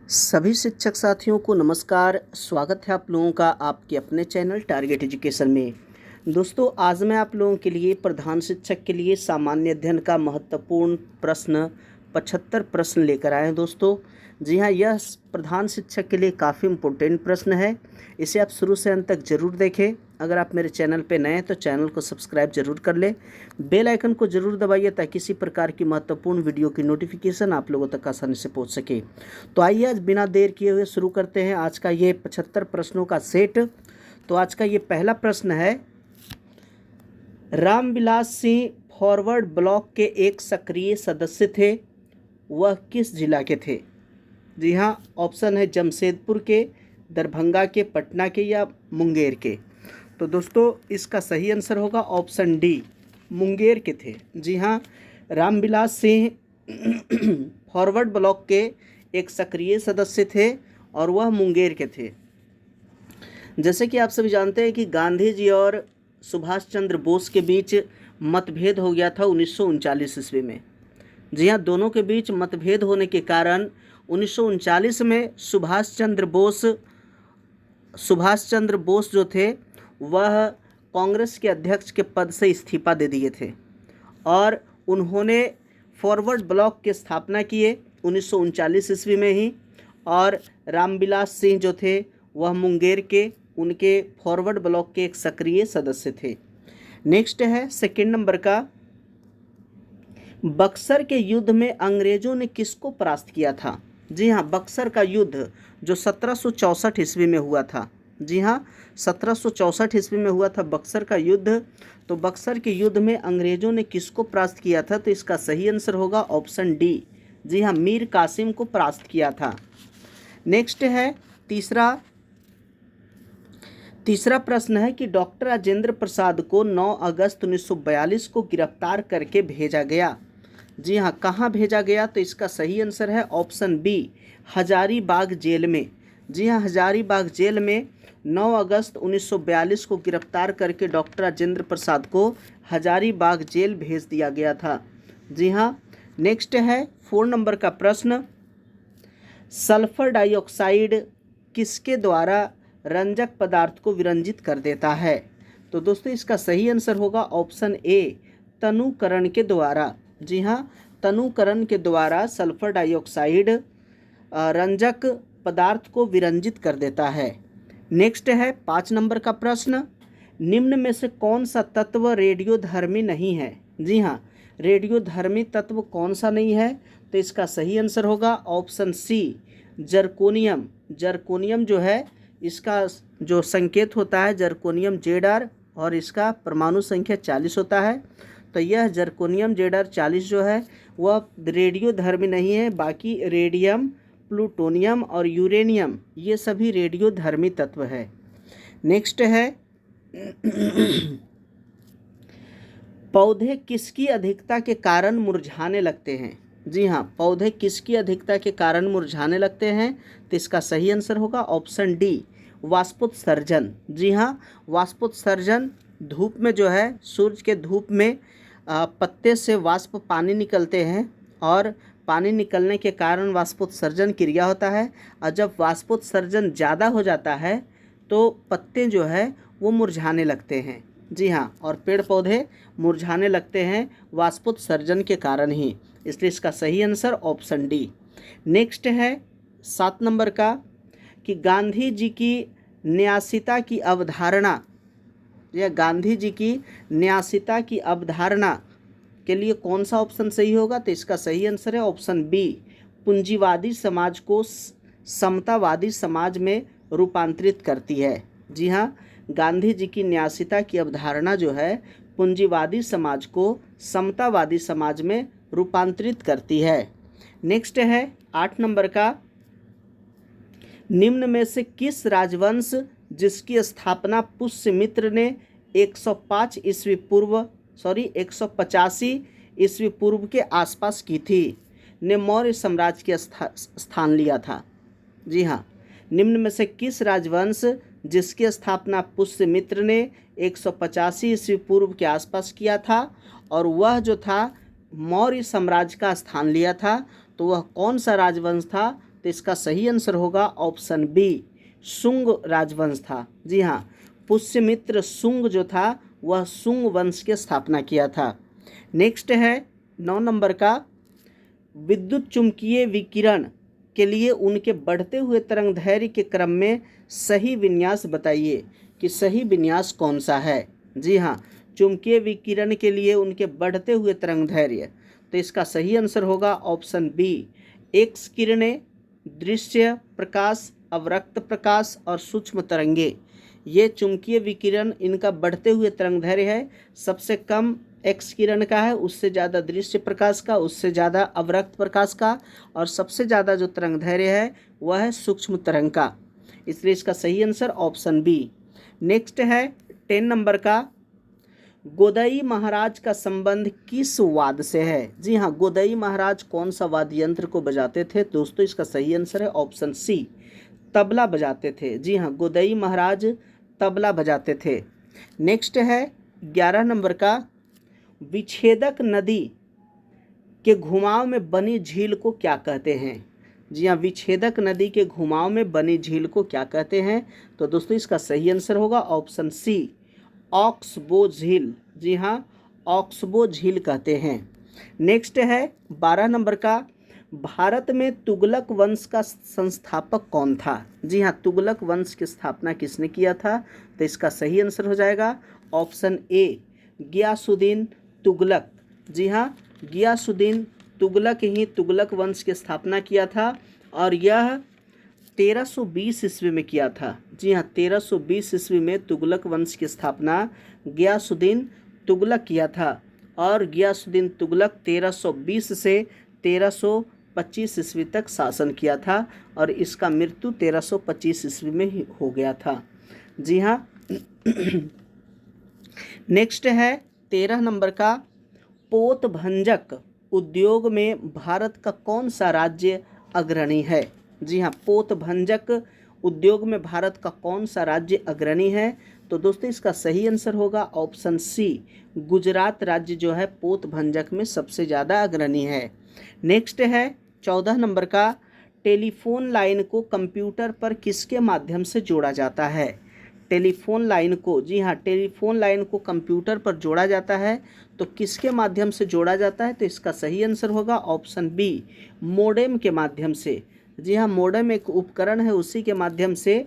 सभी शिक्षक साथियों को नमस्कार। स्वागत है आप लोगों का आपके अपने चैनल टारगेट एजुकेशन में। दोस्तों, आज मैं आप लोगों के लिए प्रधान शिक्षक के लिए सामान्य अध्ययन का महत्वपूर्ण प्रश्न 75 प्रश्न लेकर आए हैं। दोस्तों जी हाँ, यह प्रधान शिक्षक के लिए काफ़ी इम्पोर्टेंट प्रश्न है। इसे आप शुरू से अंत तक ज़रूर देखें। अगर आप मेरे चैनल पर नए हैं तो चैनल को सब्सक्राइब जरूर कर लें, बेल आइकन को ज़रूर दबाइए ताकि इसी प्रकार की महत्वपूर्ण वीडियो की नोटिफिकेशन आप लोगों तक आसानी से पहुंच सके। तो आइए आज बिना देर किए हुए शुरू करते हैं आज का ये 75 प्रश्नों का सेट। तो आज का ये पहला प्रश्न है, रामविलास सिंह फॉरवर्ड ब्लॉक के एक सक्रिय सदस्य थे, वह किस जिला के थे? जी हाँ, ऑप्शन है जमशेदपुर के, दरभंगा के, पटना के या मुंगेर के। तो दोस्तों इसका सही आंसर होगा ऑप्शन डी, मुंगेर के थे। जी हाँ, रामविलास सिंह फॉरवर्ड ब्लॉक के एक सक्रिय सदस्य थे और वह मुंगेर के थे। जैसे कि आप सभी जानते हैं कि गांधी जी और सुभाष चंद्र बोस के बीच मतभेद हो गया था 1939 ईस्वी में। जी हाँ, दोनों के बीच मतभेद होने के कारण 1939 में सुभाष चंद्र बोस जो थे वह कांग्रेस के अध्यक्ष के पद से इस्तीफा दे दिए थे और उन्होंने फॉरवर्ड ब्लॉक की स्थापना किए 1939 ईस्वी में ही। और रामविलास सिंह जो थे वह मुंगेर के, उनके फॉरवर्ड ब्लॉक के एक सक्रिय सदस्य थे। नेक्स्ट है सेकंड नंबर का, बक्सर के युद्ध में अंग्रेजों ने किसको परास्त किया था? जी हाँ, बक्सर का युद्ध जो 1764 ईस्वी में हुआ था। जी हाँ, 1764 ईस्वी में हुआ था बक्सर का युद्ध। तो बक्सर के युद्ध में अंग्रेजों ने किसको परास्त किया था? तो इसका सही आंसर होगा ऑप्शन डी। जी हाँ, मीर कासिम को परास्त किया था। नेक्स्ट है तीसरा प्रश्न है कि डॉक्टर राजेंद्र प्रसाद को 9 अगस्त 1942 को गिरफ्तार करके भेजा गया। जी हाँ, कहाँ भेजा गया? तो इसका सही आंसर है ऑप्शन बी, हजारीबाग जेल में। जी हाँ, हजारीबाग जेल में 9 अगस्त 1942 को गिरफ्तार करके डॉक्टर राजेंद्र प्रसाद को हजारीबाग जेल भेज दिया गया था। जी हाँ, नेक्स्ट है 4 नंबर का प्रश्न, सल्फर डाइऑक्साइड किसके द्वारा रंजक पदार्थ को विरंजित कर देता है? तो दोस्तों इसका सही आंसर होगा ऑप्शन ए, तनुकरण के द्वारा। जी हाँ, तनुकरण के द्वारा सल्फर डाइऑक्साइड रंजक पदार्थ को विरंजित कर देता है। नेक्स्ट है 5 नंबर का प्रश्न, निम्न में से कौन सा तत्व रेडियोधर्मी नहीं है? जी हाँ, रेडियोधर्मी तत्व कौन सा नहीं है? तो इसका सही आंसर होगा ऑप्शन सी, जर्कोनियम। जर्कोनियम जो है, इसका जो संकेत होता है जर्कोनियम Zr और इसका परमाणु संख्या 40 होता है। तो यह जर्कोनियम Zr 40 जो है वह रेडियोधर्मी नहीं है। बाकी रेडियम, प्लूटोनियम और यूरेनियम ये सभी रेडियोधर्मी तत्व है। नेक्स्ट है पौधे किसकी अधिकता के कारण मुरझाने लगते हैं? जी हाँ, पौधे किसकी अधिकता के कारण मुरझाने लगते हैं? तो इसका सही आंसर होगा ऑप्शन डी, वाष्पोत्सर्जन। जी हाँ, वाष्पोत्सर्जन धूप में जो है, सूरज के धूप में पत्ते से वाष्प पानी निकलते हैं और पानी निकलने के कारण वाष्पोत्सर्जन क्रिया होता है। और जब वाष्पोत्सर्जन ज़्यादा हो जाता है तो पत्ते जो है वो मुरझाने लगते हैं। जी हाँ, और पेड़ पौधे मुरझाने लगते हैं वाष्पोत्सर्जन के कारण ही। इसलिए इसका सही आंसर ऑप्शन डी। नेक्स्ट है 7 नंबर का, कि गांधी जी की न्यासिता की अवधारणा, या गांधी जी की न्यासिता की अवधारणा के लिए कौन सा ऑप्शन सही होगा? तो इसका सही आंसर है ऑप्शन बी, पूंजीवादी समाज को समतावादी समाज में रूपांतरित करती है। जी हाँ, गांधी जी की न्यासिता की अवधारणा जो है पूंजीवादी समाज को समतावादी समाज में रूपांतरित करती है। नेक्स्ट है 8 नंबर का, निम्न में से किस राजवंश जिसकी स्थापना पुष्यमित्र ने 185 ईस्वी पूर्व के आसपास की थी, ने मौर्य साम्राज्य के स्थान लिया था? जी हाँ, निम्न में से किस राजवंश जिसकी स्थापना पुष्यमित्र ने 185 ईस्वी पूर्व के आसपास किया था और वह जो था मौर्य साम्राज्य का स्थान लिया था? तो वह कौन सा राजवंश था? तो इसका सही आंसर होगा ऑप्शन बी, शुंग राजवंश था। जी हाँ, पुष्यमित्र शुंग जो था वह शुंग वंश की स्थापना किया था। नेक्स्ट है 9 नंबर का, विद्युत चुम्बकीय विकिरण के लिए उनके बढ़ते हुए तरंगदैर्घ्य के क्रम में सही विन्यास बताइए कि सही विन्यास कौन सा है। जी हाँ, चुम्बकीय विकिरण के लिए उनके बढ़ते हुए तरंगदैर्घ्य, तो इसका सही आंसर होगा ऑप्शन बी, एक्स किरणें, दृश्य प्रकाश, अवरक्त प्रकाश और सूक्ष्म तरंगे, ये चुम्बकीय विकिरण इनका बढ़ते हुए तरंगदैर्घ्य है। सबसे कम एक्स किरण का है, उससे ज़्यादा दृश्य प्रकाश का, उससे ज़्यादा अवरक्त प्रकाश का, और सबसे ज़्यादा जो तरंगदैर्घ्य है वह है सूक्ष्म तरंग का। इसलिए इसका सही आंसर ऑप्शन बी। नेक्स्ट है 10 नंबर का, गोदई महाराज का संबंध किस वाद्य से है। जी हाँ, गोदई महाराज कौन सा वाद्य यंत्र को बजाते थे दोस्तों, इसका सही आंसर है ऑप्शन सी, तबला बजाते थे। जी हाँ, गोदई महाराज तबला बजाते थे। नेक्स्ट है 11 नंबर का, विच्छेदक नदी के घुमाव में बनी झील को क्या कहते हैं। जी हाँ, विच्छेदक नदी के घुमाव में बनी झील को क्या कहते हैं, तो दोस्तों इसका सही आंसर होगा ऑप्शन सी, ऑक्सबो झील। जी हाँ, ऑक्सबो झील कहते हैं। नेक्स्ट है 12 नंबर का, भारत में तुगलक वंश का संस्थापक कौन था। जी हाँ, तुगलक वंश की स्थापना किसने किया था, तो इसका सही आंसर हो जाएगा ऑप्शन ए, गियासुद्दीन तुगलक। जी हाँ, गियासुद्दीन तुगलक ही तुगलक वंश की स्थापना किया था, और यह 1320 ईस्वी में किया था। जी हाँ, 1320 ईस्वी में तुगलक वंश की स्थापना गियासुद्दीन तुगलक किया था, और गियासुद्दीन तुगलक 1320 से 1325 ईस्वी तक शासन किया था, और इसका मृत्यु 1325 ईस्वी में ही हो गया था। जी हाँ। नेक्स्ट है 13 नंबर का, पोतभंजक उद्योग में भारत का कौन सा राज्य अग्रणी है। जी हाँ, पोतभंजक उद्योग में भारत का कौन सा राज्य अग्रणी है, तो दोस्तों इसका सही आंसर होगा ऑप्शन सी, गुजरात राज्य जो है पोतभंजक में सबसे ज़्यादा अग्रणी है। नेक्स्ट है 14 नंबर का, टेलीफोन लाइन को कंप्यूटर पर किसके माध्यम से जोड़ा जाता है। टेलीफोन लाइन को, जी हाँ, टेलीफोन लाइन को कंप्यूटर पर जोड़ा जाता है, तो किसके माध्यम से जोड़ा जाता है, तो इसका सही आंसर होगा ऑप्शन बी, मोडेम के माध्यम से। जी हाँ, मोडेम एक उपकरण है, उसी के माध्यम से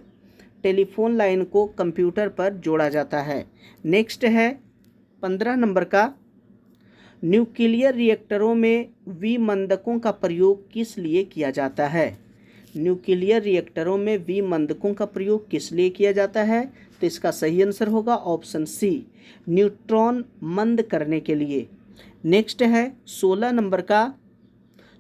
टेलीफोन लाइन को कंप्यूटर पर जोड़ा जाता है। नेक्स्ट है 15 नंबर का, न्यूक्लियर रिएक्टरों में विमंदकों का प्रयोग किस लिए किया जाता है। न्यूक्लियर रिएक्टरों में विमंदकों का प्रयोग किस लिए किया जाता है, तो इसका सही आंसर होगा ऑप्शन सी, न्यूट्रॉन मंद करने के लिए। नेक्स्ट है 16 नंबर का,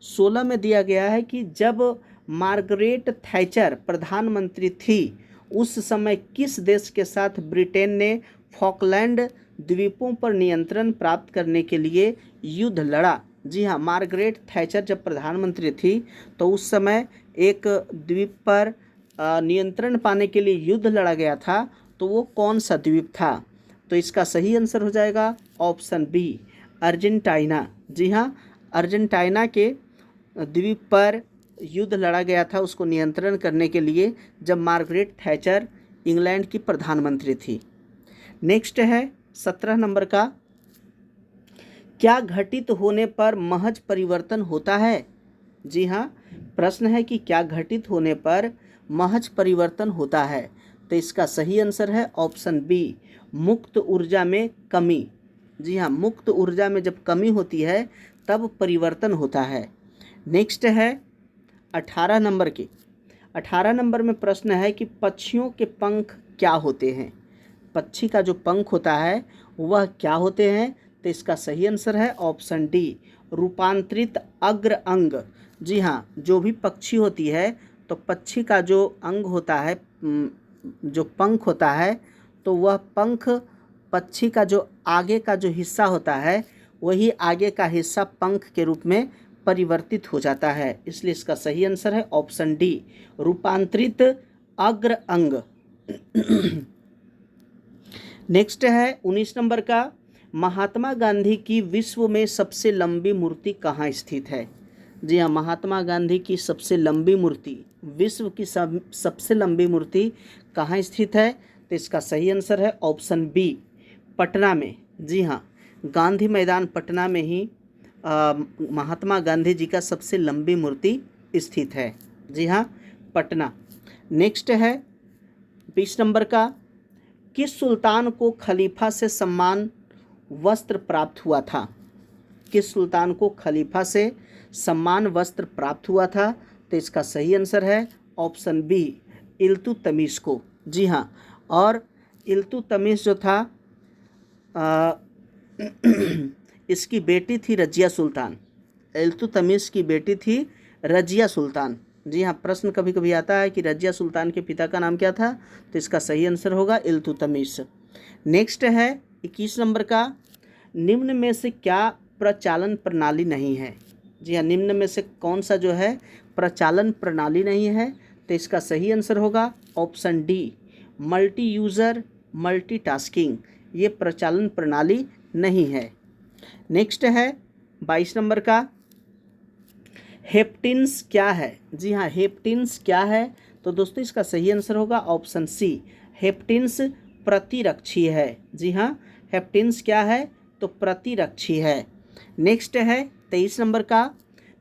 16 में दिया गया है कि जब मार्गरेट थैचर प्रधानमंत्री थी उस समय किस देश के साथ ब्रिटेन ने फॉकलैंड द्वीपों पर नियंत्रण प्राप्त करने के लिए युद्ध लड़ा। जी हाँ, मार्गरेट थैचर जब प्रधानमंत्री थी तो उस समय एक द्वीप पर नियंत्रण पाने के लिए युद्ध लड़ा गया था, तो वो कौन सा द्वीप था, तो इसका सही आंसर हो जाएगा ऑप्शन बी, अर्जेंटीना। जी हाँ, अर्जेंटीना के द्वीप पर युद्ध लड़ा गया था उसको नियंत्रण करने के लिए, जब मार्गरेट थैचर इंग्लैंड की प्रधानमंत्री थी। नेक्स्ट है 17 नंबर का, क्या घटित होने पर महज परिवर्तन होता है। जी हाँ, प्रश्न है कि क्या घटित होने पर महज परिवर्तन होता है, तो इसका सही आंसर है ऑप्शन बी, मुक्त ऊर्जा में कमी। जी हाँ, मुक्त ऊर्जा में जब कमी होती है तब परिवर्तन होता है। नेक्स्ट है 18 नंबर के, 18 नंबर में प्रश्न है कि पक्षियों के पंख क्या होते हैं। पक्षी का जो पंख होता है वह क्या होते हैं, तो इसका सही आंसर है ऑप्शन डी, रूपांतरित अग्र अंग। जी हाँ, जो भी पक्षी होती है तो पक्षी का जो अंग होता है, जो पंख होता है, तो वह पंख पक्षी का जो आगे का जो हिस्सा होता है वही आगे का हिस्सा पंख के रूप में परिवर्तित हो जाता है। इसलिए इसका सही आंसर है ऑप्शन डी, रूपांतरित अग्र अंग। नेक्स्ट है 19 नंबर का, महात्मा गांधी की विश्व में सबसे लंबी मूर्ति कहाँ स्थित है। जी हाँ, महात्मा गांधी की सबसे लंबी मूर्ति, विश्व की सबसे लंबी मूर्ति कहाँ स्थित है? तो इसका सही आंसर है ऑप्शन बी, पटना में। जी हाँ, गांधी मैदान पटना में ही महात्मा गांधी जी का सबसे लंबी मूर्ति स्थित है। जी हाँ, पटना। नेक्स्ट है 20 नंबर का, किस सुल्तान को खलीफा से सम्मान वस्त्र प्राप्त हुआ था? किस सुल्तान को खलीफा से सम्मान वस्त्र प्राप्त हुआ था? तो इसका सही आंसर है ऑप्शन बी, इल्तुतमिश को। जी हाँ, और इल्तुतमिश जो था इसकी बेटी थी रजिया सुल्तान। इल्तुतमिश की बेटी थी रजिया सुल्तान। जी हाँ, प्रश्न कभी कभी आता है कि रजिया सुल्तान के पिता का नाम क्या था? तो इसका सही आंसर होगा इल्तुतमिश। नेक्स्ट है 21 नंबर का, निम्न में से क्या प्रचालन प्रणाली नहीं है? जी हाँ, निम्न में से कौन सा जो है प्रचालन प्रणाली नहीं है? तो इसका सही आंसर होगा option D, multi user multitasking, ये प्रचालन प्रणाली नहीं है। नेक्स्ट है 22 नंबर का, हेप्टिन्स क्या है? जी हाँ, हेप्टिन्स क्या है? तो दोस्तों इसका सही आंसर होगा ऑप्शन सी, हेप्टिन्स प्रतिरक्षी है। जी हाँ, हेप्टिन्स क्या है? तो प्रतिरक्षी है। नेक्स्ट है 23 नंबर का,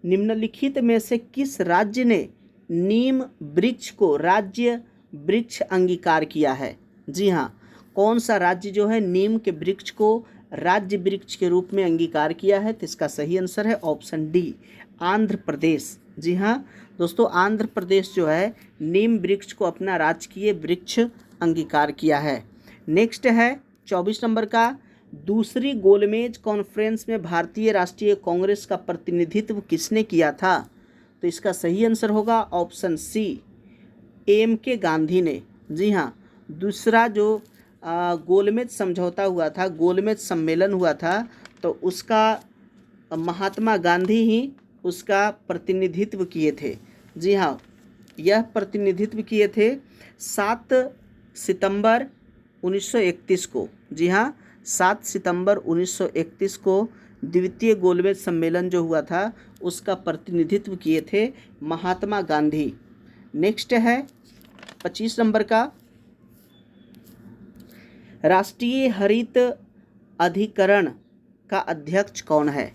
निम्नलिखित में से किस राज्य ने नीम वृक्ष को राज्य वृक्ष अंगीकार किया है? जी हाँ, कौन सा राज्य जो है नीम के वृक्ष को राज्य वृक्ष के रूप में अंगीकार किया है? तो इसका सही आंसर है ऑप्शन डी, आंध्र प्रदेश। जी हाँ दोस्तों, आंध्र प्रदेश जो है नीम वृक्ष को अपना राजकीय वृक्ष अंगीकार किया है। नेक्स्ट है 24 नंबर का, दूसरी गोलमेज कॉन्फ्रेंस में भारतीय राष्ट्रीय कांग्रेस का प्रतिनिधित्व किसने किया था? तो इसका सही आंसर होगा ऑप्शन सी, एम.के. गांधी ने। जी हाँ, दूसरा जो गोलमेज समझौता हुआ था, गोलमेज सम्मेलन हुआ था, तो उसका महात्मा गांधी ही उसका प्रतिनिधित्व किए थे। जी हाँ, यह प्रतिनिधित्व किए थे 7 सितंबर 1931 को। जी हाँ, 7 सितंबर 1931 को द्वितीय गोलमेज सम्मेलन जो हुआ था उसका प्रतिनिधित्व किए थे महात्मा गांधी। नेक्स्ट है 25 नंबर का, राष्ट्रीय हरित अधिकरण का अध्यक्ष कौन है?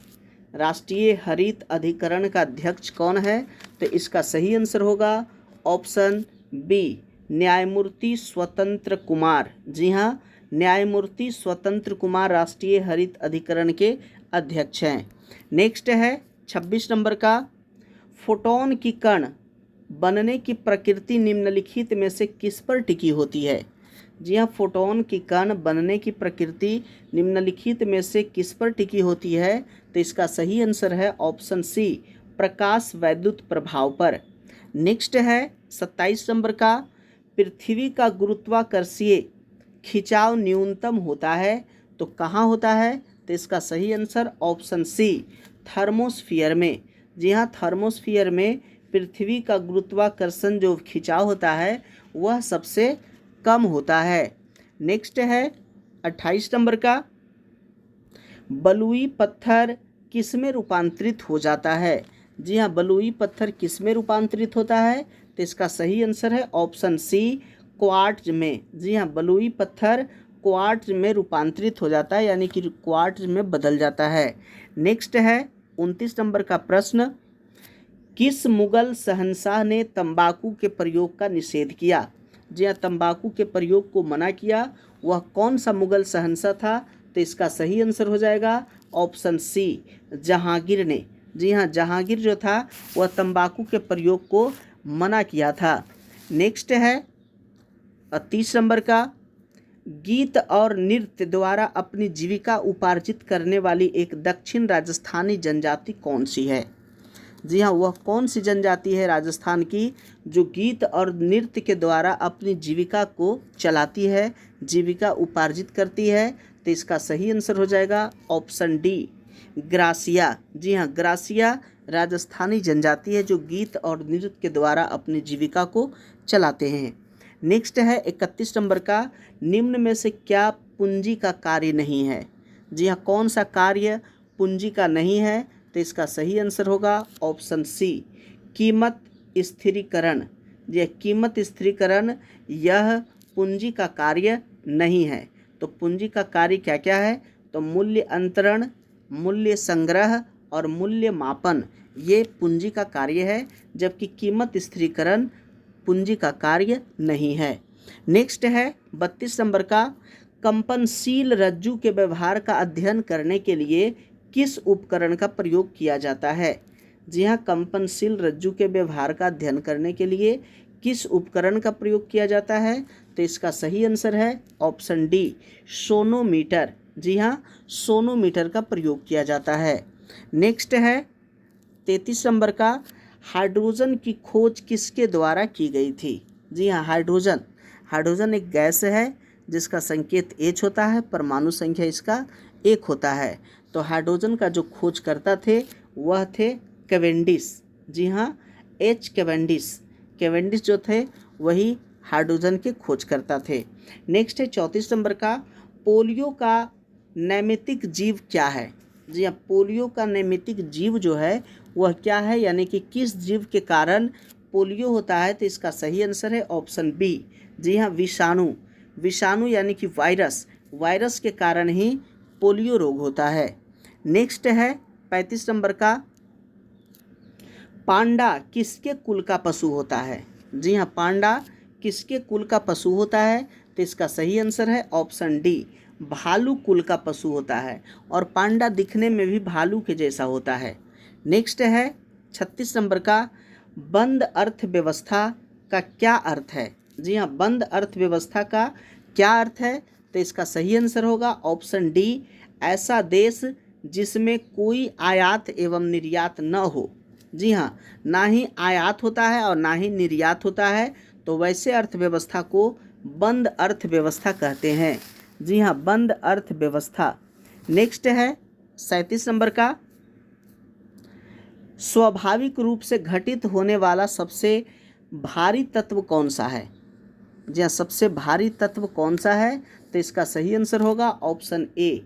राष्ट्रीय हरित अधिकरण का अध्यक्ष कौन है? तो इसका सही आंसर होगा ऑप्शन बी, न्यायमूर्ति स्वतंत्र कुमार। जी हाँ, न्यायमूर्ति स्वतंत्र कुमार राष्ट्रीय हरित अधिकरण के अध्यक्ष हैं। नेक्स्ट है 26 नंबर का, फोटोन की कण बनने की प्रकृति निम्नलिखित में से किस पर टिकी होती है? जी हाँ, फोटोन की कण बनने की प्रकृति निम्नलिखित में से किस पर टिकी होती है? तो इसका सही आंसर है ऑप्शन सी, प्रकाश वैद्युत प्रभाव पर। नेक्स्ट है 27 नंबर का, पृथ्वी का गुरुत्वाकर्षीय खिंचाव न्यूनतम होता है तो कहाँ होता है? तो इसका सही आंसर ऑप्शन सी, थर्मोस्फीयर में। जी हाँ, थर्मोस्फीयर में पृथ्वी का गुरुत्वाकर्षण जो खिंचाव होता है वह सबसे कम होता है। नेक्स्ट है 28 नंबर का, बलुई पत्थर किस में रूपांतरित हो जाता है? जी हाँ, बलुई पत्थर किस में रूपांतरित होता है? तो इसका सही आंसर है ऑप्शन सी, क्वार्ट्ज में। जी हाँ, बलुई पत्थर क्वार्ट्ज में रूपांतरित हो जाता है, यानी कि क्वार्ट्ज में बदल जाता है। नेक्स्ट है 29 नंबर का प्रश्न, किस मुगल शहंशाह ने तंबाकू के प्रयोग का निषेध किया? जी हाँ, तंबाकू के प्रयोग को मना किया, वह कौन सा मुगल शहंशाह था? तो इसका सही आंसर हो जाएगा ऑप्शन सी, जहांगीर ने। जी हाँ, जहांगीर जो था वह तंबाकू के प्रयोग को मना किया था। नेक्स्ट है 30 नंबर का, गीत और नृत्य द्वारा अपनी जीविका उपार्जित करने वाली एक दक्षिण राजस्थानी जनजाति कौन सी है? जी हाँ, वह कौन सी जनजाति है राजस्थान की जो गीत और नृत्य के द्वारा अपनी जीविका को चलाती है, जीविका उपार्जित करती है? तो इसका सही आंसर हो जाएगा ऑप्शन डी, ग्रासिया। जी हाँ, ग्रासिया राजस्थानी जनजाति है जो गीत और नृत्य के द्वारा अपनी जीविका को चलाते हैं। नेक्स्ट है 31 नंबर का, निम्न में से क्या पूंजी का कार्य नहीं है? जी हाँ, कौन सा कार्य पूंजी का नहीं है? तो इसका सही आंसर होगा ऑप्शन सी, कीमत स्थिरीकरण। यह कीमत स्थिरीकरण यह पूंजी का कार्य नहीं है। तो पूंजी का कार्य क्या क्या है? तो मूल्य अंतरण, मूल्य संग्रह और मूल्य मापन, ये पूंजी का कार्य है, जबकि कीमत स्थिरीकरण पूंजी का कार्य नहीं है। नेक्स्ट है 32 नंबर का, कंपनशील रज्जु के व्यवहार का अध्ययन करने के लिए किस उपकरण का प्रयोग किया जाता है? जी हाँ, कंपनशील रज्जु के व्यवहार का अध्ययन करने के लिए किस उपकरण का प्रयोग किया जाता है? तो इसका सही आंसर है ऑप्शन डी, सोनोमीटर। जी हाँ, सोनोमीटर का प्रयोग किया जाता है। नेक्स्ट है 33 नंबर का, हाइड्रोजन की खोज किसके द्वारा की गई थी? जी हाँ, हाइड्रोजन एक गैस है जिसका संकेत H होता है, परमाणु संख्या इसका 1 होता है। तो हाइड्रोजन का जो खोजकर्ता थे वह थे कैवेंडिश। जी हाँ, H कैवेंडिश जो थे वही हाइड्रोजन के खोजकर्ता थे। नेक्स्ट है 34 नंबर का, पोलियो का नैमित्तिक जीव क्या है? जी हाँ, पोलियो का नैमित्तिक जीव जो है वह क्या है, यानी कि किस जीव के कारण पोलियो होता है? तो इसका सही आंसर है ऑप्शन बी। जी हाँ, विषाणु यानी कि वायरस के कारण ही पोलियो रोग होता है। नेक्स्ट है 35 नंबर का, पांडा किसके कुल का पशु होता है? जी हाँ, पांडा किसके कुल का पशु होता है? तो इसका सही आंसर है ऑप्शन डी, भालू कुल का पशु होता है, और पांडा दिखने में भी भालू के जैसा होता है। नेक्स्ट है 36 नंबर का, बंद अर्थव्यवस्था का क्या अर्थ है? जी हाँ, बंद अर्थव्यवस्था का क्या अर्थ है? तो इसका सही आंसर होगा ऑप्शन डी, ऐसा देश जिसमें कोई आयात एवं निर्यात न हो। जी हाँ, ना ही आयात होता है और ना ही निर्यात होता है, तो वैसे अर्थव्यवस्था को बंद अर्थव्यवस्था कहते हैं। जी हाँ, बंद अर्थव्यवस्था। नेक्स्ट है 37 नंबर का, स्वाभाविक रूप से घटित होने वाला सबसे भारी तत्व कौन सा है? जी हाँ, सबसे भारी तत्व कौन सा है? तो इसका सही आंसर होगा ऑप्शन ए,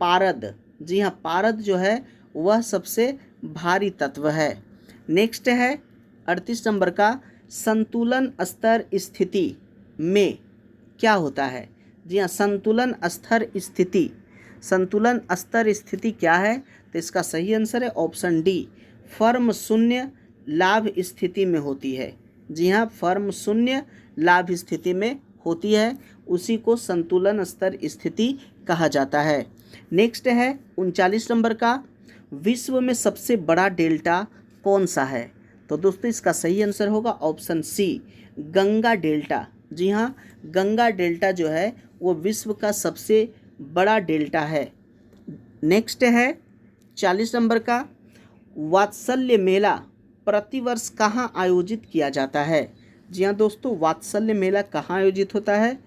पारद। जी हाँ, पारद जो है वह सबसे भारी तत्व है। नेक्स्ट है 38 नंबर का, संतुलन स्तर स्थिति में क्या होता है? जी हाँ, संतुलन स्तर स्थिति क्या है? तो इसका सही आंसर है ऑप्शन डी, फर्म शून्य लाभ स्थिति में होती है। जी हाँ, फर्म शून्य लाभ स्थिति में होती है, उसी को संतुलन स्तर स्थिति कहा जाता है। नेक्स्ट है 39 नंबर का, विश्व में सबसे बड़ा डेल्टा कौन सा है? तो दोस्तों इसका सही आंसर होगा ऑप्शन सी, गंगा डेल्टा। जी हाँ, गंगा डेल्टा जो है वो विश्व का सबसे बड़ा डेल्टा है। नेक्स्ट है 40 नंबर का, वात्सल्य मेला प्रतिवर्ष कहाँ आयोजित किया जाता है? जी हाँ दोस्तों, वात्सल्य मेला कहाँ आयोजित होता है?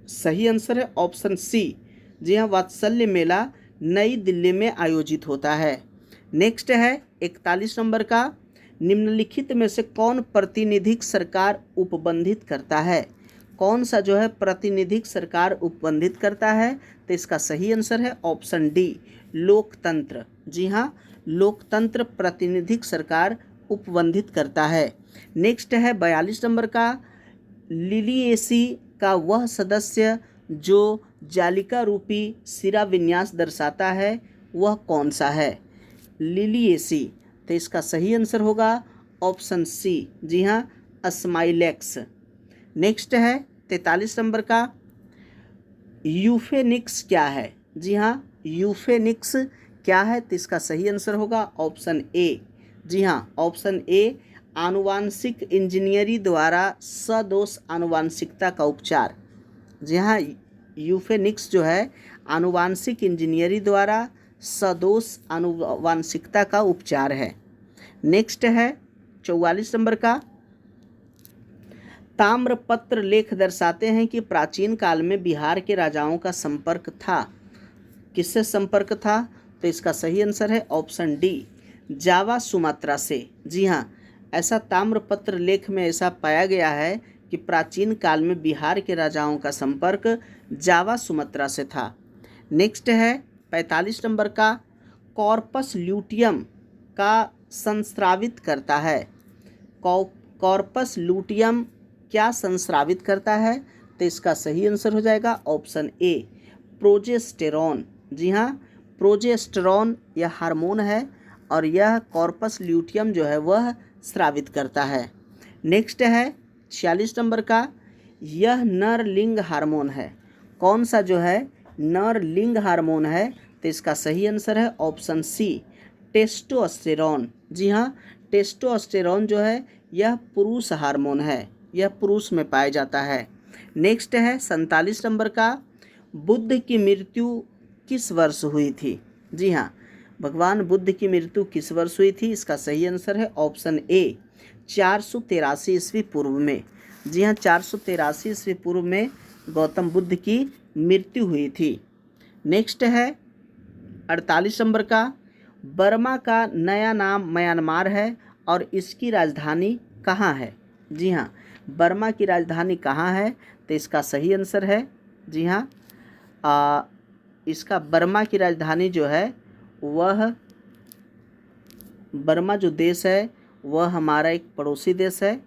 सही आंसर है ऑप्शन सी। जी हाँ, वात्सल्य मेला नई दिल्ली में आयोजित होता है। नेक्स्ट है 41 नंबर का, निम्नलिखित में से कौन प्रातिनिधिक सरकार उपबंधित करता है? कौन सा जो है प्रातिनिधिक सरकार उपबंधित करता है? तो इसका सही आंसर है ऑप्शन डी, लोकतंत्र। जी हाँ, लोकतंत्र प्रातिनिधिक सरकार उपबंधित करता है। नेक्स्ट है 42 नंबर का, लिलिएसी का वह सदस्य जो जालिका रूपी सिरा विन्यास दर्शाता है वह कौन सा है? लिलिएसी। तो इसका सही आंसर होगा ऑप्शन सी। जी हाँ, स्माइलेक्स। नेक्स्ट है 43 नंबर का, यूफेनिक्स क्या है? जी हाँ, यूफेनिक्स क्या है? तो इसका सही आंसर होगा ऑप्शन ए। जी हाँ, ऑप्शन ए, आनुवांशिक इंजीनियरी द्वारा सदोष आनुवांशिकता का उपचार। जी हाँ, यूफेनिक्स जो है आनुवांशिक इंजीनियरी द्वारा सदोष आनुवांशिकता का उपचार है। नेक्स्ट है 44 नंबर का, ताम्रपत्र लेख दर्शाते हैं कि प्राचीन काल में बिहार के राजाओं का संपर्क था। किससे संपर्क था? तो इसका सही आंसर है ऑप्शन डी, जावा सुमात्रा से। जी हाँ, ऐसा ताम्रपत्र लेख में ऐसा पाया गया है कि प्राचीन काल में बिहार के राजाओं का संपर्क जावा सुमात्रा से था। नेक्स्ट है 45 नंबर का, कॉर्पस ल्यूटियम का संस्रावित करता है? कॉर्पस ल्यूटियम क्या संस्रावित करता है? तो इसका सही आंसर हो जाएगा ऑप्शन ए, प्रोजेस्टेरॉन। जी हाँ, प्रोजेस्टेरॉन यह हार्मोन है और यह कॉर्पस ल्यूटियम जो है वह स्रावित करता है। नेक्स्ट है 46 नंबर का, यह नर लिंग हार्मोन है। कौन सा जो है नर लिंग हार्मोन है? तो इसका सही आंसर है ऑप्शन सी, टेस्टोस्टेरॉन। जी हाँ, टेस्टोस्टेरॉन जो है यह पुरुष हार्मोन है, यह पुरुष में पाया जाता है। नेक्स्ट है 47 नंबर का, बुद्ध की मृत्यु किस वर्ष हुई थी? जी हाँ, भगवान बुद्ध की मृत्यु किस वर्ष हुई थी? इसका सही आंसर है ऑप्शन ए, 483 ईस्वी पूर्व में। जी हाँ, 483 ईस्वी पूर्व में गौतम बुद्ध की मृत्यु हुई थी। नेक्स्ट है 48 नंबर का, बर्मा का नया नाम म्यांमार है और इसकी राजधानी कहाँ है? जी हाँ, बर्मा की राजधानी कहाँ है? तो इसका सही आंसर है, जी हाँ, इसका बर्मा की राजधानी जो है वह, बर्मा जो देश है वह हमारा एक पड़ोसी देश है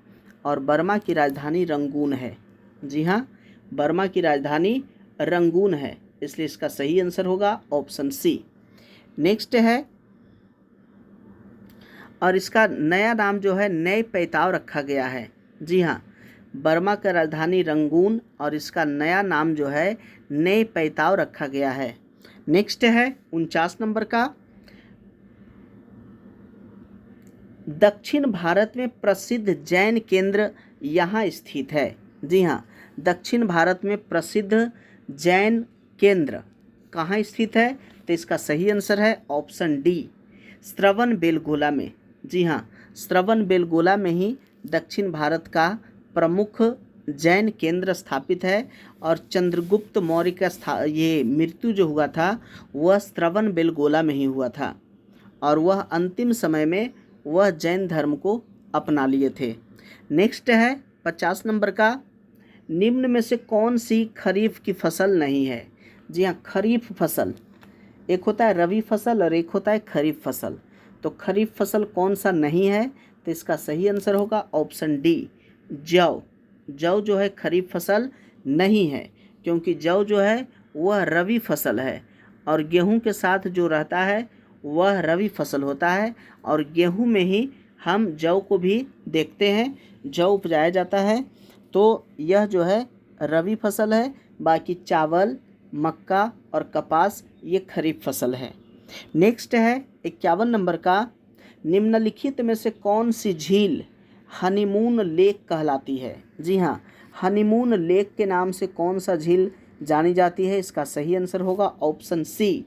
और बर्मा की राजधानी रंगून है। जी हाँ, बर्मा की राजधानी रंगून है, इसलिए इसका सही आंसर होगा ऑप्शन सी। नेक्स्ट है, और इसका नया नाम जो है नए पैताव रखा गया है। जी हाँ, बर्मा का राजधानी रंगून और इसका नया नाम जो है नए पैताव रखा गया है। नेक्स्ट है 49 नंबर का, दक्षिण भारत में प्रसिद्ध जैन केंद्र यहाँ स्थित है। जी हाँ, दक्षिण भारत में प्रसिद्ध जैन केंद्र कहाँ स्थित है? तो इसका सही आंसर है ऑप्शन डी, श्रवणबेलगोला में। जी हाँ, श्रवणबेलगोला में ही दक्षिण भारत का प्रमुख जैन केंद्र स्थापित है और चंद्रगुप्त मौर्य का ये मृत्यु जो हुआ था वह श्रवणबेलगोला में ही हुआ था और वह अंतिम समय में वह जैन धर्म को अपना लिए थे। नेक्स्ट है 50 नंबर का, निम्न में से कौन सी खरीफ की फसल नहीं है? जी हाँ, खरीफ फसल, एक होता है रबी फसल और एक होता है खरीफ फसल। तो खरीफ फसल कौन सा नहीं है? तो इसका सही आंसर होगा ऑप्शन डी, जौ। जौ जो है खरीफ फसल नहीं है, क्योंकि जौ जो है वह रबी फसल है और गेहूं के साथ जो रहता है वह रबी फसल होता है और गेहूं में ही हम जौ को भी देखते हैं, जौ उपजाया जाता है। तो यह जो है रबी फसल है, बाकी चावल, मक्का और कपास ये खरीफ फसल है। नेक्स्ट है 51 नंबर का, निम्नलिखित में से कौन सी झील हनीमून लेक कहलाती है? जी हाँ, हनीमून लेक के नाम से कौन सा झील जानी जाती है? इसका सही आंसर होगा ऑप्शन सी,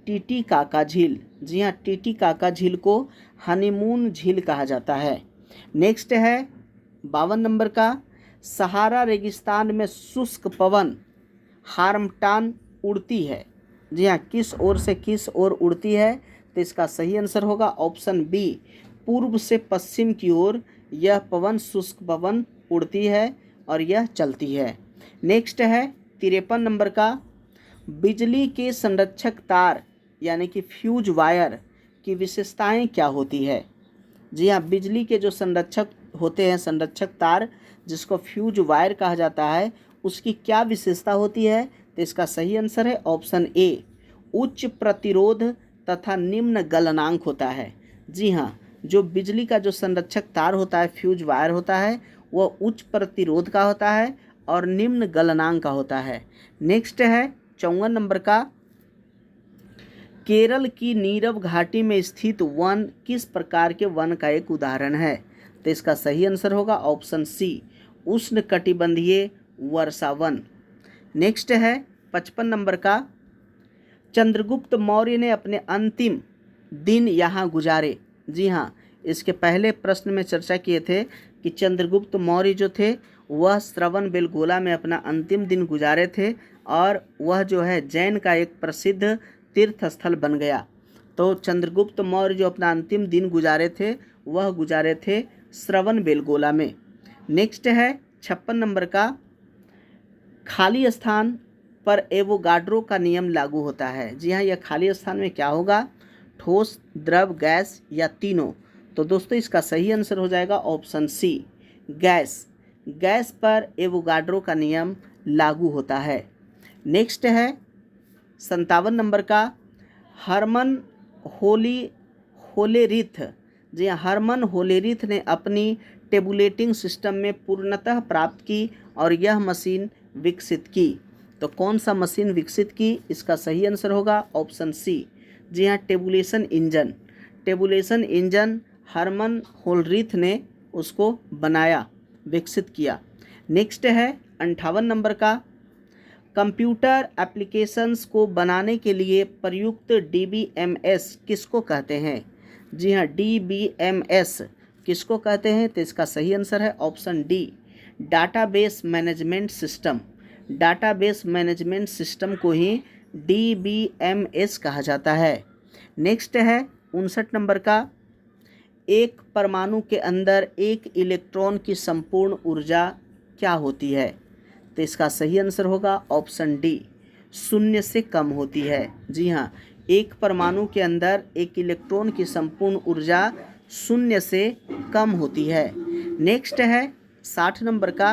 टीटीकाका झील। जी हाँ, टीटीकाका झील को हनीमून झील कहा जाता है। नेक्स्ट है 52 नंबर का, सहारा रेगिस्तान में शुष्क पवन हार्मटान उड़ती है। जी हाँ, किस ओर से किस ओर उड़ती है? तो इसका सही आंसर होगा ऑप्शन बी, पूर्व से पश्चिम की ओर यह पवन शुष्क पवन उड़ती है और यह चलती है। नेक्स्ट है 53 नंबर का, बिजली के संरक्षक तार यानी कि फ्यूज वायर की विशेषताएं क्या होती है? जी हाँ, बिजली के जो संरक्षक होते हैं, संरक्षक तार जिसको फ्यूज वायर कहा जाता है, उसकी क्या विशेषता होती है? तो इसका सही आंसर है ऑप्शन ए, उच्च प्रतिरोध तथा निम्न गलनांक होता है। जी हाँ, जो बिजली का जो संरक्षक तार होता है, फ्यूज वायर होता है, वह उच्च प्रतिरोध का होता है और निम्न गलनांक का होता है। नेक्स्ट है 54 नंबर का, केरल की नीरव घाटी में स्थित वन किस प्रकार के वन का एक उदाहरण है? तो इसका सही आंसर होगा ऑप्शन सी, उष्णकटिबंधीय वर्षा वन। नेक्स्ट है 55 नंबर का, चंद्रगुप्त मौर्य ने अपने अंतिम दिन यहाँ गुजारे। जी हाँ, इसके पहले प्रश्न में चर्चा किए थे कि चंद्रगुप्त मौर्य जो थे वह श्रवणबेलगोला में अपना अंतिम दिन गुजारे थे और वह जो है जैन का एक प्रसिद्ध तीर्थ स्थल बन गया। तो चंद्रगुप्त मौर्य जो अपना अंतिम दिन गुजारे थे वह गुजारे थे श्रवणबेलगोला में। नेक्स्ट है 56 नंबर का, खाली स्थान पर एवोगाड्रो का नियम लागू होता है। जी हाँ, यह खाली स्थान में क्या होगा? ठोस, द्रव, गैस या तीनों? तो दोस्तों इसका सही आंसर हो जाएगा ऑप्शन सी, गैस। गैस पर एवोगाड्रो का नियम लागू होता है। नेक्स्ट है 57 नंबर का, हरमन होलेरिथ। जी हाँ, हरमन होलेरिथ ने अपनी टेबुलेटिंग सिस्टम में पूर्णतः प्राप्त की और यह मशीन विकसित की। तो कौन सा मशीन विकसित की? इसका सही आंसर होगा ऑप्शन सी, जी हाँ, tabulation engine. Tabulation engine Herman Hollerith ने उसको बनाया, विकसित किया। नेक्स्ट है 58 नंबर का, कंप्यूटर एप्लीकेशंस को बनाने के लिए प्रयुक्त DBMS किसको कहते हैं? जी हाँ, DBMS किसको कहते हैं? तो इसका सही आंसर है option D, database management system. Database management system को ही DBMS कहा जाता है। नेक्स्ट है 59 नंबर का, एक परमाणु के अंदर एक इलेक्ट्रॉन की संपूर्ण ऊर्जा क्या होती है? तो इसका सही आंसर होगा ऑप्शन डी, शून्य से कम होती है। जी हाँ, एक परमाणु के अंदर एक इलेक्ट्रॉन की संपूर्ण ऊर्जा शून्य से कम होती है। नेक्स्ट है 60 नंबर का,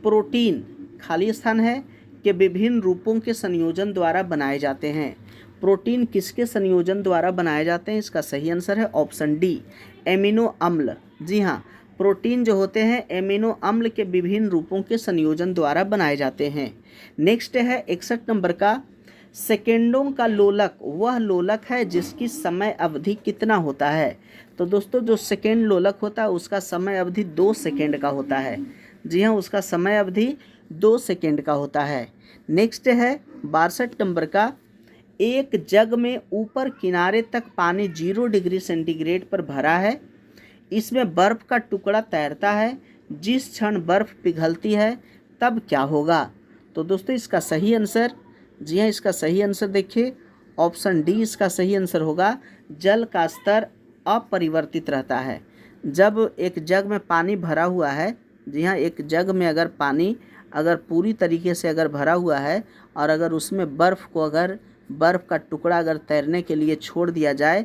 प्रोटीन खाली स्थान है के विभिन्न रूपों के संयोजन द्वारा बनाए जाते हैं। प्रोटीन किसके संयोजन द्वारा बनाए जाते हैं? इसका सही आंसर है ऑप्शन डी, एमिनो अम्ल। जी हाँ, प्रोटीन जो होते हैं एमिनो अम्ल के विभिन्न रूपों के संयोजन द्वारा बनाए जाते हैं। नेक्स्ट है 61 नंबर का, सेकेंडों का लोलक वह लोलक है जिसकी समय अवधि कितना होता है? तो दोस्तों जो सेकेंड लोलक होता है उसका समय अवधि 2 सेकेंड का होता है। जी हाँ, उसका समय अवधि 2 सेकेंड का होता है। नेक्स्ट है 62 नंबर का, एक जग में ऊपर किनारे तक पानी 0 डिग्री सेंटीग्रेड पर भरा है, इसमें बर्फ़ का टुकड़ा तैरता है, जिस क्षण बर्फ़ पिघलती है तब क्या होगा? तो दोस्तों इसका सही आंसर, जी हाँ, इसका सही आंसर देखिए ऑप्शन डी इसका सही आंसर होगा, जल का स्तर अपरिवर्तित रहता है। जब एक जग में पानी भरा हुआ है, जी हाँ, एक जग में अगर पानी अगर पूरी तरीके से अगर भरा हुआ है और अगर उसमें बर्फ़ का टुकड़ा अगर तैरने के लिए छोड़ दिया जाए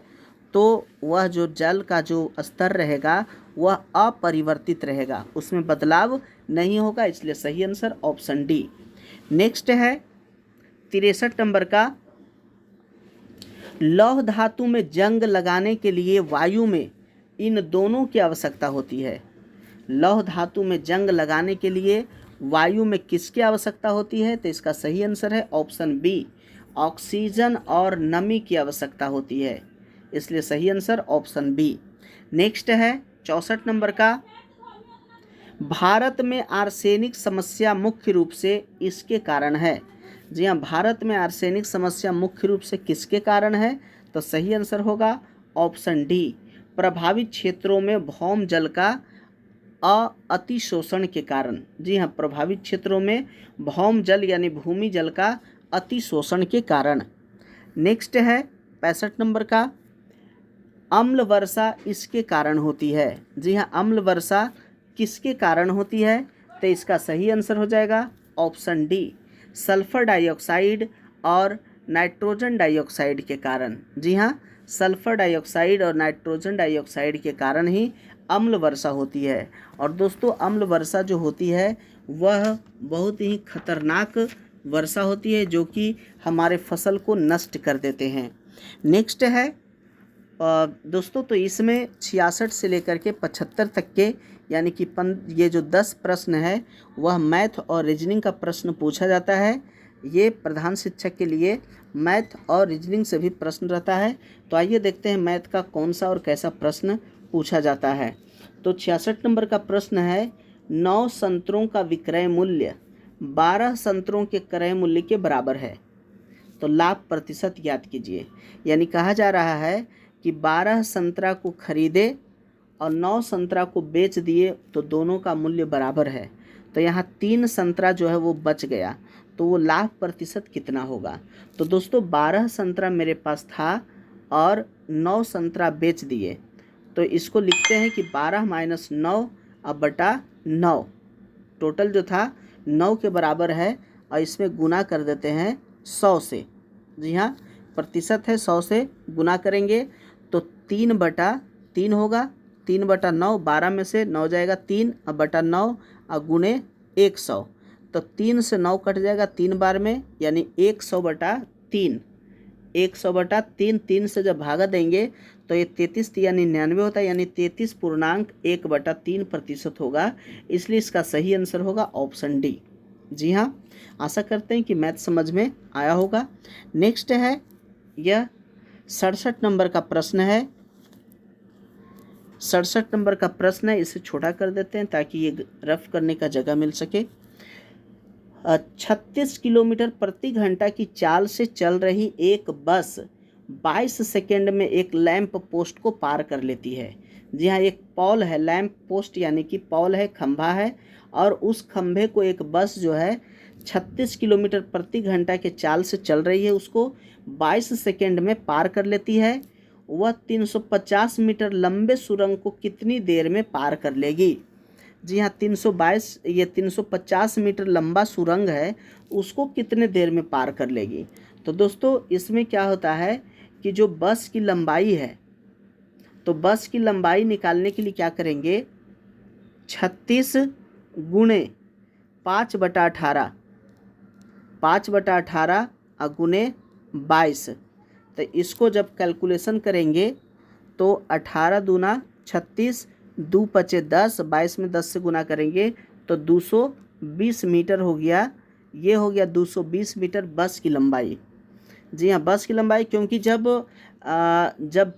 तो वह जो जल का जो स्तर रहेगा वह अपरिवर्तित रहेगा, उसमें बदलाव नहीं होगा, इसलिए सही आंसर ऑप्शन डी। नेक्स्ट है 63 नंबर का, लौह धातु में जंग लगाने के लिए वायु में इन दोनों की आवश्यकता होती है। लौह धातु में जंग लगाने के लिए वायु में किसकी आवश्यकता होती है? तो इसका सही आंसर है ऑप्शन बी, ऑक्सीजन और नमी की आवश्यकता होती है, इसलिए सही आंसर ऑप्शन बी। नेक्स्ट है 64 नंबर का, भारत में आर्सेनिक समस्या मुख्य रूप से इसके कारण है। जी हाँ, भारत में आर्सेनिक समस्या मुख्य रूप से किसके कारण है? तो सही आंसर होगा ऑप्शन डी, प्रभावित क्षेत्रों में भौम जल का अतिशोषण के कारण। जी हाँ, प्रभावित क्षेत्रों में भौम जल यानी भूमि जल का अतिशोषण के कारण। नेक्स्ट है 65 नंबर का, अम्ल वर्षा इसके कारण होती है। जी हाँ, अम्ल वर्षा किसके कारण होती है? तो इसका सही आंसर हो जाएगा ऑप्शन डी, सल्फर डाइऑक्साइड और नाइट्रोजन डाइऑक्साइड के कारण। जी हाँ, सल्फर डाइऑक्साइड और नाइट्रोजन डाइऑक्साइड के कारण ही अम्ल वर्षा होती है। और दोस्तों अम्ल वर्षा जो होती है वह बहुत ही खतरनाक वर्षा होती है जो कि हमारे फसल को नष्ट कर देते हैं। नेक्स्ट है दोस्तों, तो इसमें 66 से लेकर के 75 तक के यानी कि ये जो 10 प्रश्न है वह मैथ और रीजनिंग का प्रश्न पूछा जाता है। ये प्रधान शिक्षक के लिए मैथ और रीजनिंग से भी प्रश्न रहता है। तो आइए देखते हैं मैथ का कौन सा और कैसा प्रश्न पूछा जाता है। तो 66 नंबर का प्रश्न है, 9 संतरों का विक्रय मूल्य 12 संतरों के क्रय मूल्य के बराबर है, तो लाभ प्रतिशत ज्ञात कीजिए। यानी कहा जा रहा है कि 12 संतरा को खरीदे और 9 संतरा को बेच दिए तो दोनों का मूल्य बराबर है। तो यहाँ 3 संतरा जो है वो बच गया, तो वो लाभ प्रतिशत कितना होगा? तो दोस्तों 12 संतरा मेरे पास था और 9 संतरा बेच दिए, तो इसको लिखते हैं कि 12 माइनस 9 अब बटा 9, टोटल जो था 9 के बराबर है और इसमें गुना कर देते हैं 100 से। जी हाँ, प्रतिशत है, 100 से गुना करेंगे तो 3/3 होगा। 3/9, 12 में से 9 जाएगा 3, अब बटा 9 और गुणे 100, तो 3 से 9 कट जाएगा 3 बार में, यानी 100/3। 100/3, 3 से जब भागा देंगे तो ये 33 यानी 99 होता है, यानी 33.1/3% होगा। इसलिए इसका सही आंसर होगा ऑप्शन डी। जी हाँ, आशा करते हैं कि मैथ समझ में आया होगा। नेक्स्ट है यह 67 नंबर का प्रश्न है। 67 नंबर का प्रश्न है, इसे छोटा कर देते हैं ताकि ये रफ करने का जगह मिल सके। 36 किलोमीटर प्रति घंटा की चाल से चल रही एक बस 22 सेकेंड में एक लैंप पोस्ट को पार कर लेती है। जी हाँ, एक पॉल है, लैंप पोस्ट यानी कि पॉल है, खंभा है, और उस खंभे को एक बस जो है 36 किलोमीटर प्रति घंटा के चाल से चल रही है, उसको 22 सेकेंड में पार कर लेती है। वह 350 मीटर लंबे सुरंग को कितनी देर में पार कर लेगी? जी हाँ, 350 मीटर लंबा सुरंग है, उसको कितने देर में पार कर लेगी? तो दोस्तों इसमें क्या होता है कि जो बस की लंबाई है, तो बस की लंबाई निकालने के लिए क्या करेंगे, 36 गुणे 5/18, 5/18 और गुणे 22, तो इसको जब कैलकुलेशन करेंगे तो 18 दूना 36, 2 पचे 10, 22 में 10 से गुना करेंगे तो 220 मीटर हो गया। ये हो गया 220 मीटर बस की लंबाई। जी हाँ, बस की लंबाई, क्योंकि जब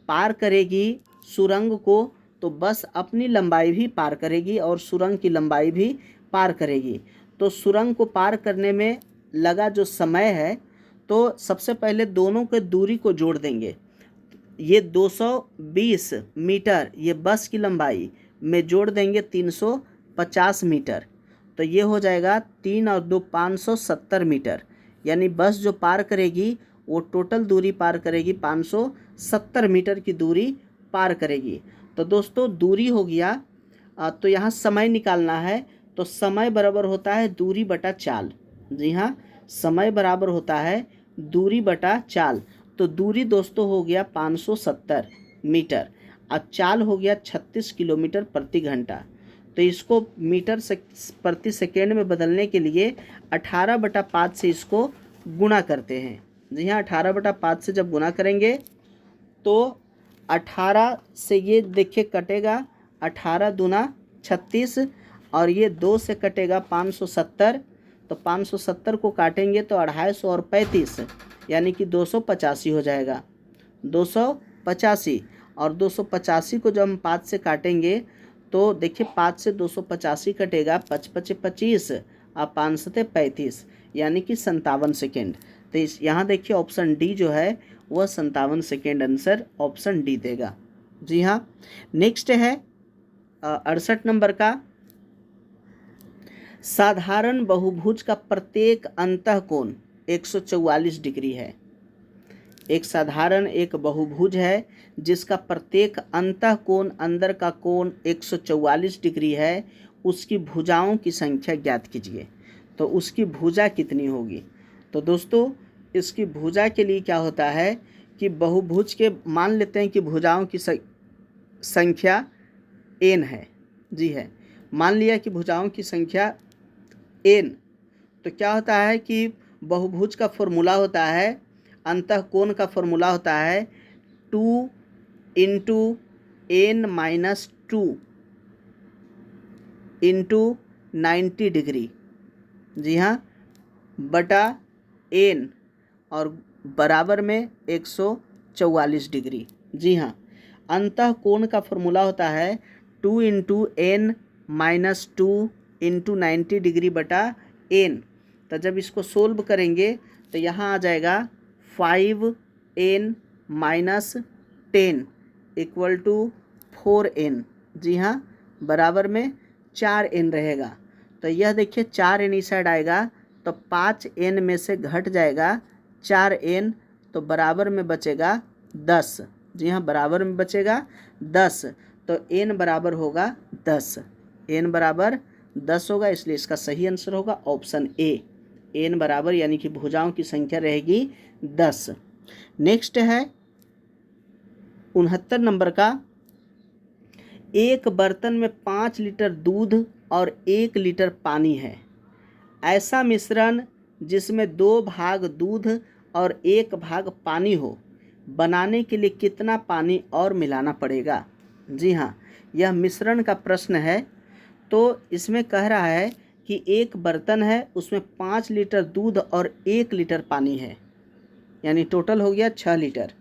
पार करेगी सुरंग को तो बस अपनी लंबाई भी पार करेगी और सुरंग की लंबाई भी पार करेगी। तो सुरंग को पार करने में लगा जो समय है, तो सबसे पहले दोनों के दूरी को जोड़ देंगे। ये 220 मीटर ये बस की लंबाई में जोड़ देंगे 350 मीटर, तो ये हो जाएगा 3 और 2 570 मीटर, यानी बस जो पार करेगी वो टोटल दूरी पार करेगी 570 मीटर की दूरी पार करेगी। तो दोस्तों दूरी हो गया, तो यहाँ समय निकालना है, तो समय बराबर होता है दूरी बटा चाल। जी हाँ, समय बराबर होता है दूरी बटा चाल। तो दूरी दोस्तों हो गया 570 मीटर और चाल हो गया 36 किलोमीटर प्रति घंटा। तो इसको मीटर से प्रति सेकेंड में बदलने के लिए 18/5 से इसको गुणा करते हैं। जी हाँ, 18/5 से जब गुणा करेंगे तो 18 से ये देखिए कटेगा, 18 दूना 36 और ये 2 से कटेगा 570, तो 570 को काटेंगे तो 250 और 35 यानी कि 285 हो जाएगा। 285 और 285 को जब हम 5 से काटेंगे तो देखिए 5 से 285 कटेगा, 5 पचे 25 और 5 सते 35 यानी कि 57 सेकेंड। तो इस यहाँ देखिए ऑप्शन डी जो है वह 57 सेकेंड आंसर ऑप्शन डी देगा। जी हाँ, नेक्स्ट है 68 नंबर का। साधारण बहुभुज का प्रत्येक अंतःकोण 144 डिग्री है। एक साधारण एक बहुभुज है जिसका प्रत्येक अंतःकोण अंदर का कोण 144 डिग्री है, उसकी भुजाओं की संख्या ज्ञात कीजिए। तो उसकी भुजा कितनी होगी? तो दोस्तों इसकी भुजा के लिए क्या होता है कि बहुभुज के मान लेते हैं कि भुजाओं की संख्या n है। जी है, मान लिया कि भुजाओं की संख्या n, तो क्या होता है कि बहुभुज का फॉर्मूला होता है, अंतःकोण का फॉर्मूला होता है 2 × n-2 × 90 डिग्री। जी हाँ, बटा n और बराबर में 144 डिग्री। जी हाँ, अंतःकोण का फॉर्मूला होता है 2 × n-2 × 90 डिग्री बटा n। तो जब इसको सोल्व करेंगे तो यहाँ आ जाएगा 5n - 10 = 4n। जी हाँ, बराबर में 4n रहेगा। तो यह देखिए 4n इस साइड आएगा तो 5n में से घट जाएगा 4n, तो बराबर में बचेगा 10। जी हाँ, बराबर में बचेगा 10, तो n बराबर होगा 10। n बराबर 10 होगा, इसलिए इसका सही आंसर होगा ऑप्शन ए। n बराबर यानी कि भुजाओं की संख्या रहेगी 10। नेक्स्ट है 69 नंबर का, एक बर्तन में 5 लीटर दूध और 1 लीटर पानी है। ऐसा मिश्रण जिसमें 2 भाग दूध और 1 भाग पानी हो, बनाने के लिए कितना पानी और मिलाना पड़ेगा? जी हाँ, यह मिश्रण का प्रश्न है। तो इसमें कह रहा है कि एक बर्तन है, उसमें 5 लीटर दूध और 1 लीटर पानी है, यानी टोटल हो गया 6 लीटर।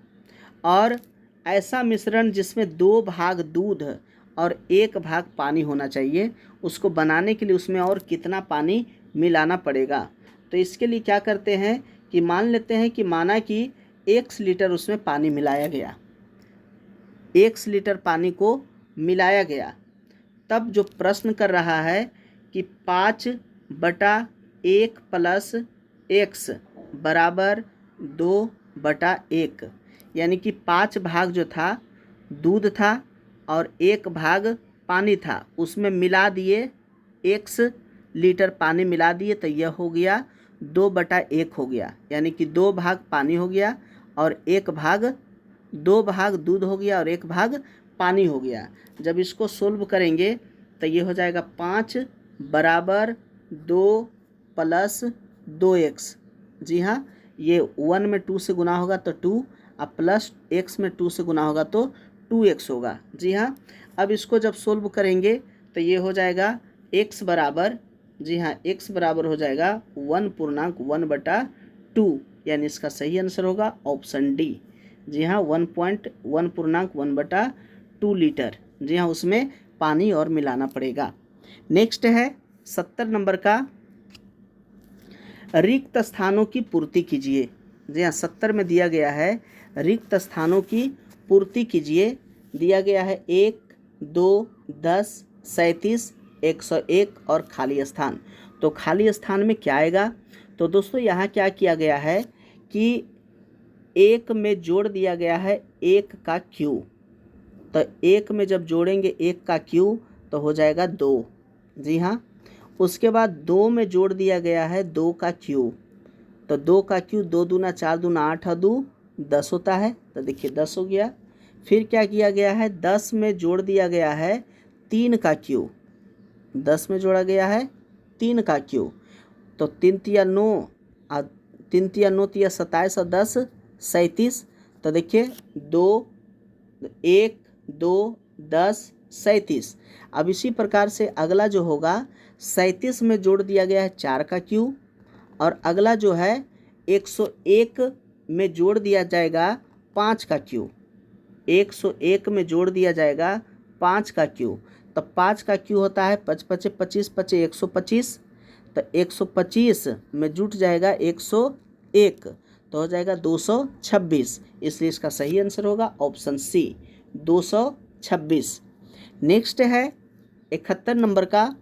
और ऐसा मिश्रण जिसमें 2 भाग दूध और 1 भाग पानी होना चाहिए, उसको बनाने के लिए उसमें और कितना पानी मिलाना पड़ेगा? तो इसके लिए क्या करते हैं कि मान लेते हैं कि माना कि 1 लीटर उसमें पानी मिलाया गया, 1 लीटर पानी को मिलाया गया। तब जो प्रश्न कर रहा है कि 5/1 + x बराबर 2/1, यानी कि 5 भाग जो था दूध था और 1 भाग पानी था, उसमें मिला दिए, 1 लीटर पानी मिला दिए, तो यह हो गया 2/1 हो गया, यानी कि 2 भाग पानी हो गया और 2 भाग दूध हो गया और 1 भाग पानी हो गया। जब इसको सोल्व करेंगे तो ये हो जाएगा 5 बराबर 2 + 2x। जी हाँ, ये 1 में 2 से गुना होगा तो 2, और प्लस x में 2 से गुना होगा तो 2x होगा। जी हाँ, अब इसको जब सोल्व करेंगे तो ये हो जाएगा x बराबर, जी हाँ, x बराबर हो जाएगा 1/1/2, यानी इसका सही आंसर होगा ऑप्शन डी। जी हाँ, 1.1/1/2 लीटर। जी हाँ, उसमें पानी और मिलाना पड़ेगा। नेक्स्ट है 70 नंबर का, रिक्त स्थानों की पूर्ति कीजिए। जी हाँ, 70 में दिया गया है रिक्त स्थानों की पूर्ति कीजिए। दिया गया है 1, 2, 10, 37, 101 और खाली स्थान। तो खाली स्थान में क्या आएगा? तो दोस्तों यहाँ क्या किया गया है कि 1 में जोड़ दिया गया है 1 का क्यू, तो 1 में जब जोड़ेंगे 1 का क्यू तो हो जाएगा 2। जी हाँ, उसके बाद 2 में जोड़ दिया गया है 2 का क्यू, तो 2 का क्यू 2 दूना 4 दूना 8 और 2 10 होता है, तो देखिए 10 हो गया। फिर क्या किया गया है, 10 में जोड़ दिया गया है 3 का क्यू, 10 में जोड़ा गया है 3 का क्यू, तो 3 तिया 9 और 3 तिया 9 तिया 27 और 10 37, तो देखिए 2 1 2 10 37। अब इसी प्रकार से अगला जो होगा 37 में जोड़ दिया गया है 4 का क्यू, और अगला जो है 101 में जोड़ दिया जाएगा 5 का क्यू, 101 में जोड़ दिया जाएगा 5 का क्यू, तो 5 का क्यू होता है 5 5 25 5 125, तो 125 में जुट जाएगा 101, तो हो जाएगा 226। इसलिए इसका सही आंसर होगा ऑप्शन सी, 226। नेक्स्ट है 71 नंबर का,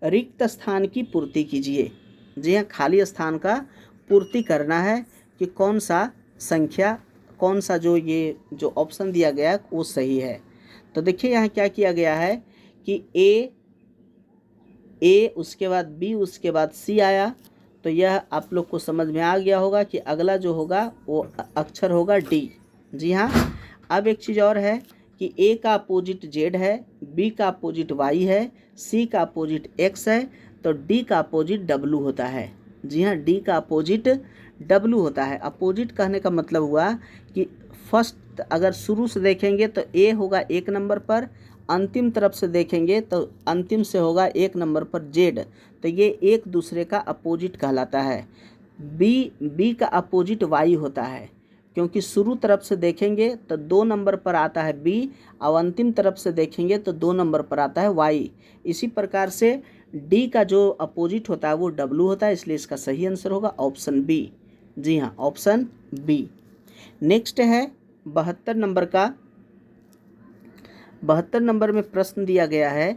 रिक्त स्थान की पूर्ति कीजिए। जी हाँ, खाली स्थान का पूर्ति करना है कि कौन सा संख्या, कौन सा जो ये जो ऑप्शन दिया गया है वो सही है। तो देखिए यहाँ क्या किया गया है कि ए उसके बाद बी उसके बाद सी आया, तो यह आप लोग को समझ में आ गया होगा कि अगला जो होगा वो अक्षर होगा डी। जी हाँ, अब एक चीज़ और है कि ए का अपोजिट जेड है, बी का अपोजिट वाई है, सी का अपोजिट एक्स है, तो डी का अपोजिट डब्लू होता है। जी हाँ, डी का अपोजिट डब्लू होता है। अपोजिट कहने का मतलब हुआ कि फर्स्ट अगर शुरू से देखेंगे तो ए होगा 1 नंबर पर, अंतिम तरफ से देखेंगे तो अंतिम से होगा 1 नंबर पर जेड, तो ये एक दूसरे का अपोजिट कहलाता है। बी का अपोजिट वाई होता है, क्योंकि शुरू तरफ से देखेंगे तो 2 नंबर पर आता है बी, और अंतिम तरफ से देखेंगे तो 2 नंबर पर आता है वाई। इसी प्रकार से डी का जो अपोजिट होता है वो डब्लू होता है, इसलिए इसका सही आंसर होगा ऑप्शन बी। जी हाँ, ऑप्शन बी। नेक्स्ट है 72 नंबर का, 72 नंबर में प्रश्न दिया गया है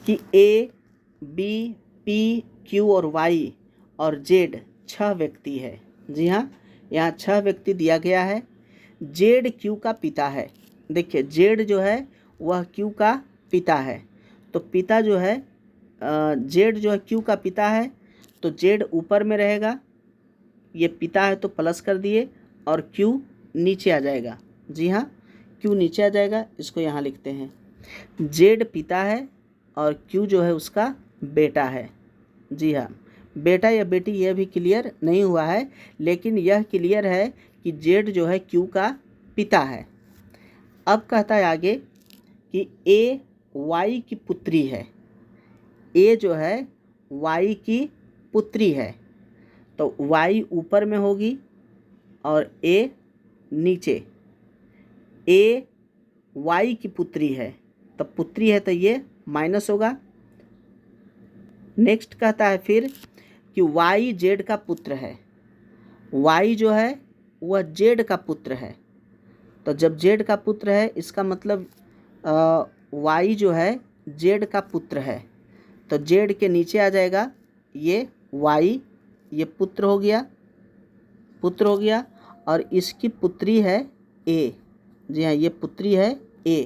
कि ए बी पी क्यू और वाई और जेड 6 व्यक्ति है। जी हाँ, यहाँ 6 व्यक्ति दिया गया है। जेड क्यू का पिता है। देखिए जेड जो है वह क्यू का पिता है, तो पिता जो है जेड जो है क्यू का पिता है, तो जेड ऊपर में रहेगा, ये पिता है तो प्लस कर दिए और Q नीचे आ जाएगा। जी हाँ, Q नीचे आ जाएगा, इसको यहाँ लिखते हैं। Z पिता है और Q जो है उसका बेटा है। जी हाँ, बेटा या बेटी यह भी क्लियर नहीं हुआ है, लेकिन यह क्लियर है कि Z जो है Q का पिता है। अब कहता है आगे कि A Y की पुत्री है। A जो है Y की पुत्री है, तो Y ऊपर में होगी और A नीचे। A Y की पुत्री है, तो पुत्री है तो ये माइनस होगा। नेक्स्ट कहता है फिर कि Y Z का पुत्र है। Y जो है वह Z का पुत्र है, तो जब Z का पुत्र है इसका मतलब Y जो है Z का पुत्र है, तो Z के नीचे आ जाएगा ये Y, ये पुत्र हो गया और इसकी पुत्री है A। जी हाँ, ये पुत्री है A।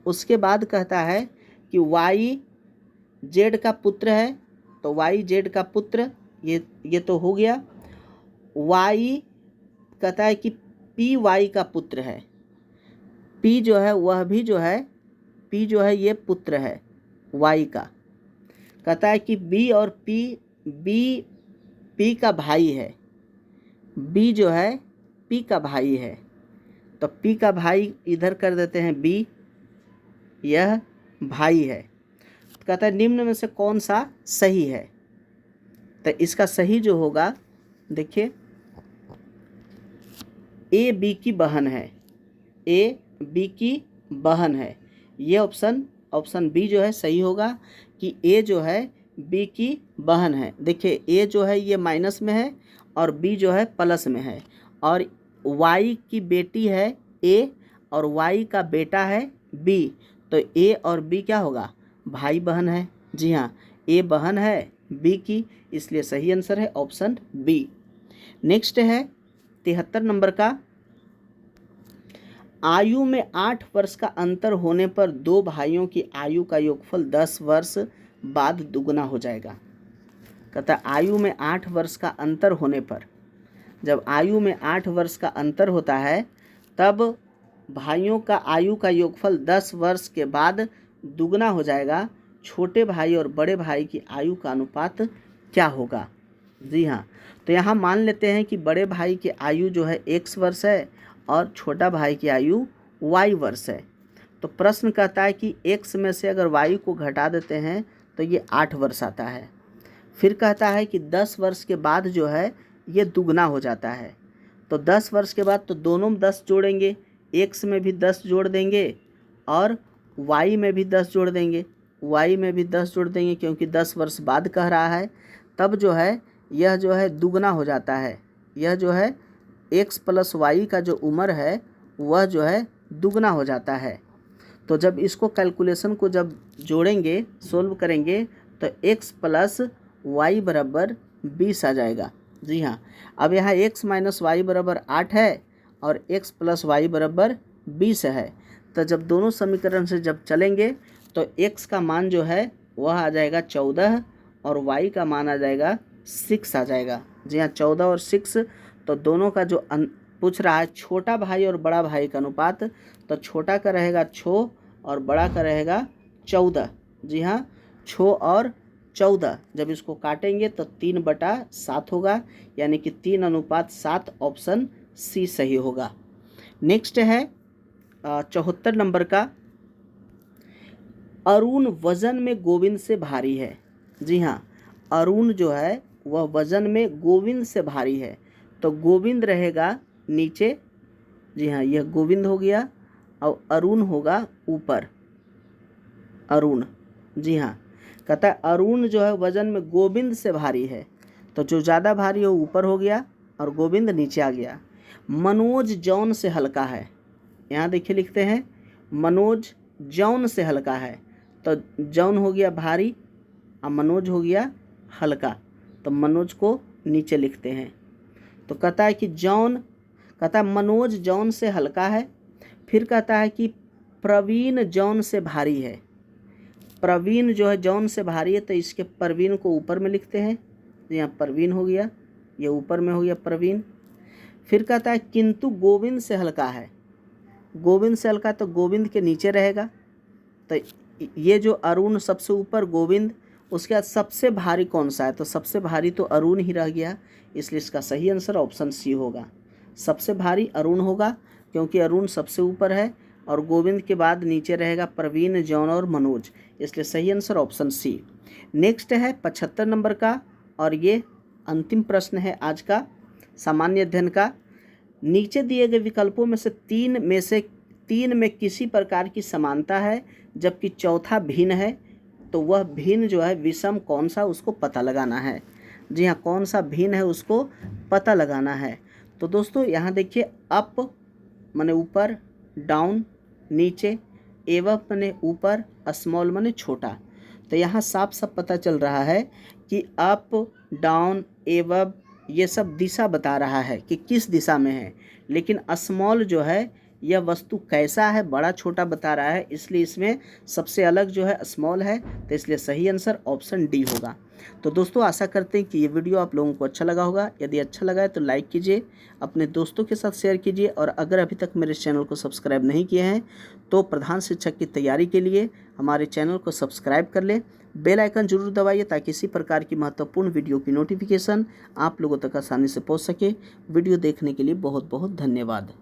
उसके बाद कहता है कि Y Z का पुत्र है, तो Y Z का पुत्र ये तो हो गया। Y कहता है कि P Y का पुत्र है। P जो है वह भी जो है P जो है ये पुत्र है Y का। कहता है कि B और P का भाई है। B जो है P का भाई है, तो P का भाई इधर कर देते हैं B, यह भाई है। कहता है निम्न में से कौन सा सही है, तो इसका सही जो होगा, देखिए A B की बहन है, A B की बहन है। ये ऑप्शन B जो है सही होगा कि A जो है B की बहन है। देखिए A जो है ये माइनस में है और B जो है प्लस में है, और Y की बेटी है A और Y का बेटा है B, तो A और B क्या होगा, भाई बहन है। जी हाँ, A बहन है B की, इसलिए सही आंसर है ऑप्शन B। नेक्स्ट है 73 नंबर का। आयु में 8 वर्ष का अंतर होने पर दो भाइयों की आयु का योगफल 10 वर्ष बाद दुगना हो जाएगा। कहता है आयु में 8 वर्ष का अंतर होने पर, जब आयु में 8 वर्ष का अंतर होता है तब भाइयों का आयु का योगफल 10 वर्ष के बाद दुगना हो जाएगा। छोटे भाई और बड़े भाई की आयु का अनुपात क्या होगा। जी हाँ, तो यहाँ मान लेते हैं कि बड़े भाई की आयु जो है x वर्ष है और छोटा भाई की आयु y वर्ष है। तो प्रश्न कहता है कि x में से अगर y को घटा देते हैं तो ये 8 वर्ष आता है। फिर कहता है कि 10 वर्ष के बाद जो है ये दुगना हो जाता है। तो 10 वर्ष के बाद तो दोनों में 10 जोड़ेंगे, x में भी 10 जोड़ देंगे और y में भी 10 जोड़ देंगे, y में भी 10 जोड़ देंगे, क्योंकि 10 वर्ष बाद कह रहा है। तब जो है यह जो है दुगना हो जाता है। यह जो है x प्लस y का जो उम्र है वह जो है दुगना हो जाता है। तो जब इसको कैलकुलेशन को जब जोड़ेंगे, सोल्व करेंगे, तो x प्लस y बराबर 20 आ जाएगा। जी हाँ, अब यहाँ x माइनस वाई बराबर 8 है और x प्लस वाई बराबर 20 है। तो जब दोनों समीकरण से जब चलेंगे तो x का मान जो है वह आ जाएगा 14 और y का मान आ जाएगा 6 आ जाएगा। जी हाँ, 14 और 6। तो दोनों का जो पूछ रहा है छोटा भाई और बड़ा भाई का अनुपात, तो छोटा का रहेगा 6 और बड़ा का रहेगा 14। जी हाँ, 6 और 14 जब इसको काटेंगे तो 3/7 होगा, यानी कि 3:7 ऑप्शन सी सही होगा। नेक्स्ट है 74 नंबर का। अरुण वजन में गोविंद से भारी है। जी हाँ, अरुण जो है वह वजन में गोविंद से भारी है, तो गोविंद रहेगा नीचे। जी हाँ, यह गोविंद हो गया और अरुण होगा ऊपर। अरुण, जी हाँ, कहता है अरुण जो है वजन में गोविंद से भारी है, तो जो ज़्यादा भारी हो ऊपर हो गया और गोविंद नीचे आ गया। मनोज जौन से हल्का है। यहाँ देखिए लिखते हैं मनोज जौन से हल्का है, तो जौन हो गया भारी और मनोज हो गया हल्का, तो मनोज को नीचे लिखते हैं। तो कहता है कि जौन, कहता है मनोज जौन से हल्का है। फिर कहता है कि प्रवीण जौन से भारी है। प्रवीण जो है जौन से भारी है, तो इसके प्रवीण को ऊपर में लिखते हैं। यहाँ प्रवीण हो गया ये ऊपर में हो गया प्रवीण। फिर कहता है किंतु गोविंद से हल्का है, गोविंद से हल्का तो गोविंद के नीचे रहेगा। तो ये जो अरुण सबसे ऊपर, गोविंद, उसके बाद सबसे भारी कौन सा है, तो सबसे भारी तो अरुण ही रह गया, इसलिए इसका सही आंसर ऑप्शन सी होगा। सबसे भारी अरुण होगा क्योंकि अरुण सबसे ऊपर है और गोविंद के बाद नीचे रहेगा प्रवीण, जॉन और मनोज, इसलिए सही आंसर ऑप्शन सी। नेक्स्ट है 75 नंबर का और ये अंतिम प्रश्न है आज का सामान्य अध्ययन का। नीचे दिए गए विकल्पों में से तीन में किसी प्रकार की समानता है जबकि चौथा भिन्न है, तो वह भिन्न जो है विषम कौन सा, उसको पता लगाना है। जी हाँ, कौन सा भिन्न है उसको पता लगाना है। तो दोस्तों यहाँ देखिए, अप माने ऊपर, डाउन नीचे, एवं माने ऊपर, स्मॉल माने छोटा। तो यहाँ साफ साफ पता चल रहा है कि अप, डाउन, एवं ये सब दिशा बता रहा है कि किस दिशा में है, लेकिन स्मॉल जो है यह वस्तु कैसा है, बड़ा छोटा बता रहा है, इसलिए इसमें सबसे अलग जो है स्मॉल है, तो इसलिए सही आंसर ऑप्शन डी होगा। तो दोस्तों आशा करते हैं कि ये वीडियो आप लोगों को अच्छा लगा होगा। यदि अच्छा लगा है तो लाइक कीजिए, अपने दोस्तों के साथ शेयर कीजिए, और अगर अभी तक मेरे चैनल को सब्सक्राइब नहीं किए हैं तो प्रधान शिक्षक की तैयारी के लिए हमारे चैनल को सब्सक्राइब कर लें, बेल आइकन जरूर दबाइए ताकि इसी प्रकार की महत्वपूर्ण वीडियो की नोटिफिकेशन आप लोगों तक आसानी से पहुँच सके। वीडियो देखने के लिए बहुत बहुत धन्यवाद।